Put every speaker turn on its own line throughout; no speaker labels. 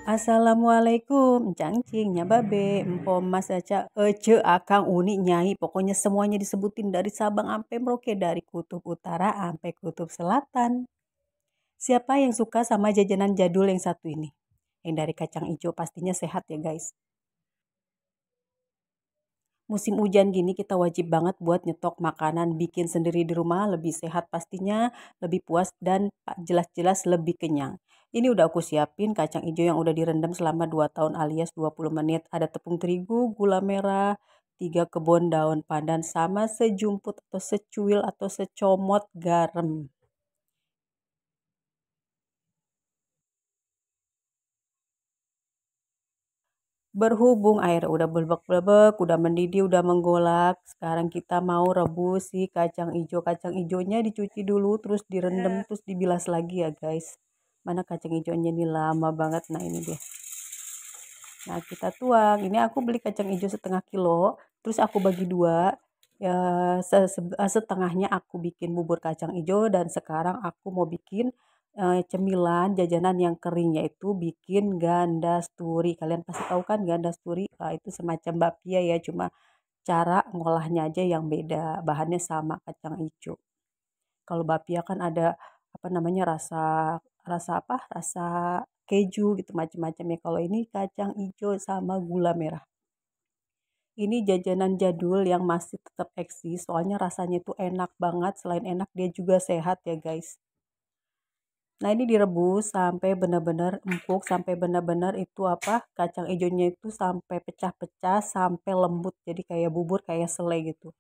Assalamualaikum, cangcingnya babe, empom mas aca, ece, akang, uni, nyai, pokoknya semuanya disebutin dari Sabang sampai Merauke, dari kutub utara sampai kutub selatan. Siapa yang suka sama jajanan jadul yang satu ini? Yang dari kacang hijau pastinya sehat ya guys. Musim hujan gini kita wajib banget buat nyetok makanan, bikin sendiri di rumah lebih sehat pastinya, lebih puas dan jelas-jelas lebih kenyang. Ini udah aku siapin kacang hijau yang udah direndam selama 2 tahun alias 20 menit. Ada tepung terigu, gula merah, 3 kebun daun pandan sama sejumput atau secuil atau secomot garam. Berhubung air udah blebek-blebek, udah mendidih, udah menggolak, sekarang kita mau rebus si kacang ijo. Kacang ijonya dicuci dulu, terus direndam, terus dibilas lagi ya guys. Mana kacang ijonya ini lama banget. Nah ini dia. Nah kita tuang. Ini aku beli kacang ijo setengah kilo, terus aku bagi dua. Ya, setengahnya aku bikin bubur kacang ijo dan sekarang aku mau bikin cemilan jajanan yang kering yaitu bikin gandasturi. Kalian pasti tahu kan gandasturi? Itu semacam bapia ya, cuma cara ngolahnya aja yang beda. Bahannya sama kacang hijau. Kalau bapia kan ada apa namanya rasa rasa apa? Rasa keju gitu macam-macam ya. Kalau ini kacang hijau sama gula merah. Ini jajanan jadul yang masih tetap eksis, soalnya rasanya itu enak banget. Selain enak, dia juga sehat ya guys. Nah ini direbus sampai benar-benar empuk, sampai benar-benar itu apa kacang hijaunya itu sampai pecah-pecah, sampai lembut. Jadi kayak bubur, kayak selai gitu.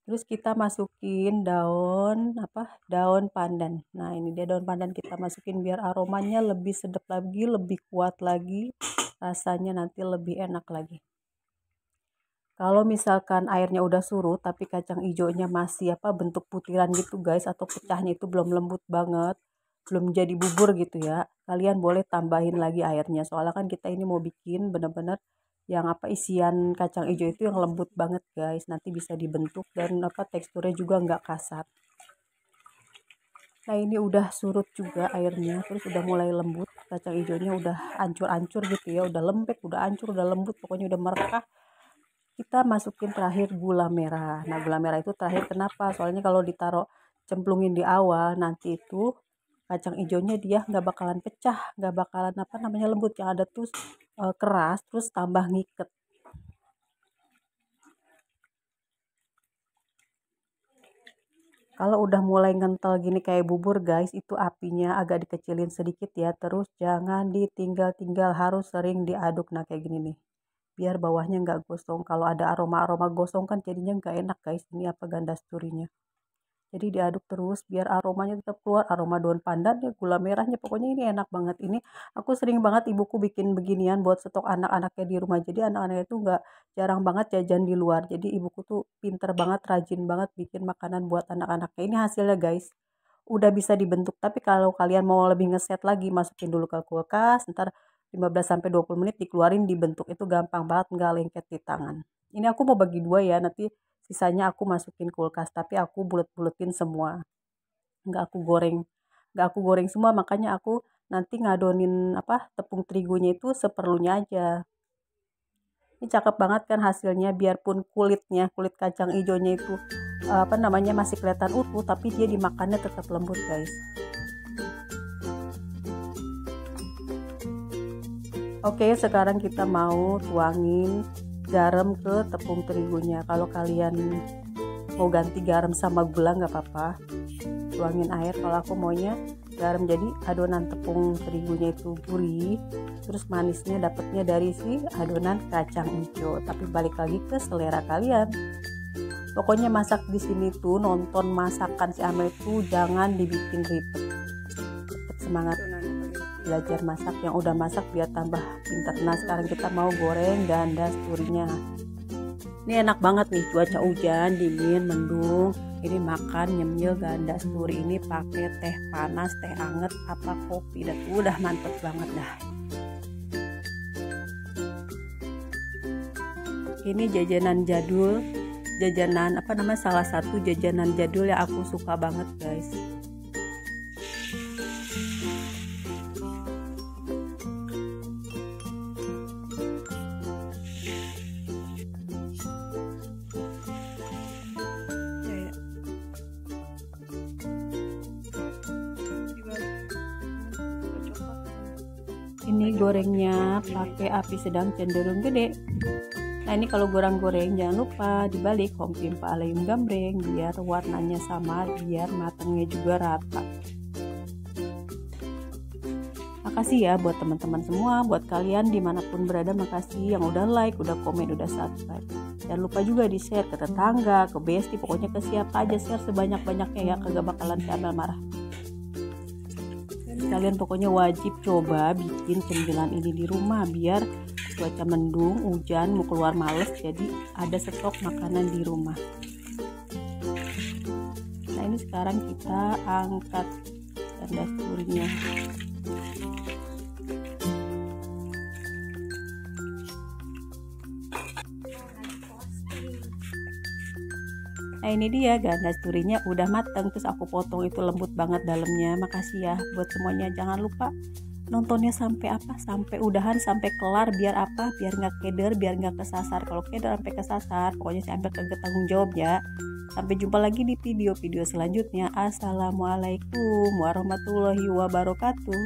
Terus kita masukin daun apa? Daun pandan. Nah ini dia daun pandan kita masukin biar aromanya lebih sedap lagi, lebih kuat lagi. Rasanya nanti lebih enak lagi. Kalau misalkan airnya udah surut tapi kacang hijaunya masih apa bentuk butiran gitu guys, atau pecahnya itu belum lembut banget, belum jadi bubur gitu ya, kalian boleh tambahin lagi airnya. Soalnya kan kita ini mau bikin bener-bener yang apa isian kacang hijau itu yang lembut banget guys. Nanti bisa dibentuk dan apa teksturnya juga nggak kasar. Nah ini udah surut juga airnya, terus udah mulai lembut, kacang hijaunya udah ancur-ancur gitu ya, udah lembek, udah ancur, udah lembut, pokoknya udah merekah. Kita masukin terakhir gula merah. Nah gula merah itu terakhir kenapa? Soalnya kalau ditaruh cemplungin di awal nanti itu kacang hijaunya dia nggak bakalan pecah, nggak bakalan apa namanya lembut, yang ada tuh keras terus tambah ngiket. Kalau udah mulai ngentel gini kayak bubur guys, itu apinya agak dikecilin sedikit ya. Terus jangan ditinggal-tinggal, harus sering diaduk. Nah kayak gini nih, biar bawahnya nggak gosong. Kalau ada aroma-aroma gosong kan jadinya nggak enak guys. Ini apa gandasturinya. Jadi diaduk terus biar aromanya tetap keluar, aroma daun pandannya, gula merahnya. Pokoknya ini enak banget. Ini aku sering banget ibuku bikin beginian buat stok anak-anaknya di rumah. Jadi anak-anaknya itu nggak jarang banget jajan di luar. Jadi ibuku tuh pinter banget, rajin banget bikin makanan buat anak-anaknya. Ini hasilnya guys. Udah bisa dibentuk. Tapi kalau kalian mau lebih ngeset lagi, masukin dulu ke kulkas. Ntar 15 sampai 20 menit dikeluarin dibentuk. Itu gampang banget, nggak lengket di tangan. Ini aku mau bagi dua ya, nanti sisanya aku masukin kulkas, tapi aku bulet-buletin semua. Nggak aku goreng. Nggak aku goreng semua, makanya aku nanti ngadonin apa tepung terigunya itu seperlunya aja. Ini cakep banget kan hasilnya, biarpun kulitnya, kulit kacang hijaunya itu apa namanya masih kelihatan utuh, tapi dia dimakannya tetap lembut guys. Oke, sekarang kita mau tuangin garam ke tepung terigunya. Kalau kalian mau ganti garam sama gula nggak apa-apa, tuangin air. Kalau aku maunya garam, jadi adonan tepung terigunya itu gurih, terus manisnya dapatnya dari si adonan kacang hijau. Tapi balik lagi ke selera kalian. Pokoknya masak di sini tuh, nonton masakan si Amel tuh jangan dibikin ribet. Semangat belajar masak, yang udah masak biar tambah pintar. Nah sekarang kita mau goreng gandasturinya. Ini enak banget nih, cuaca hujan, dingin, mendung. Ini makan nyemil gandasturi ini pakai teh panas, teh anget, apa kopi, dan udah mantep banget dah. Ini jajanan jadul, jajanan apa namanya, salah satu jajanan jadul yang aku suka banget guys. Ini gorengnya pakai api sedang cenderung gede. Nah ini kalau goreng jangan lupa dibalik hompimpah aleyum gambreng biar warnanya sama, biar matangnya juga rata. Makasih ya buat teman-teman semua, buat kalian dimanapun berada, makasih yang udah like, udah komen, udah subscribe. Jangan lupa juga di share ke tetangga, ke bestie, pokoknya ke siapa aja, share sebanyak-banyaknya ya, kagak bakalan si Amel marah. Kalian pokoknya wajib coba bikin cemilan ini di rumah biar cuaca mendung, hujan, mau keluar males, jadi ada stok makanan di rumah. Nah ini sekarang kita angkat gandas durinya. Nah ini dia gandas durinya udah mateng, terus aku potong, itu lembut banget dalamnya. Makasih ya buat semuanya, jangan lupa nontonnya sampai sampai udahan, sampai kelar, biar biar nggak keder, biar nggak kesasar. Kalau keder sampai kesasar pokoknya sampai kagak tanggung jawab ya. Sampai jumpa lagi di video-video selanjutnya. Assalamualaikum warahmatullahi wabarakatuh.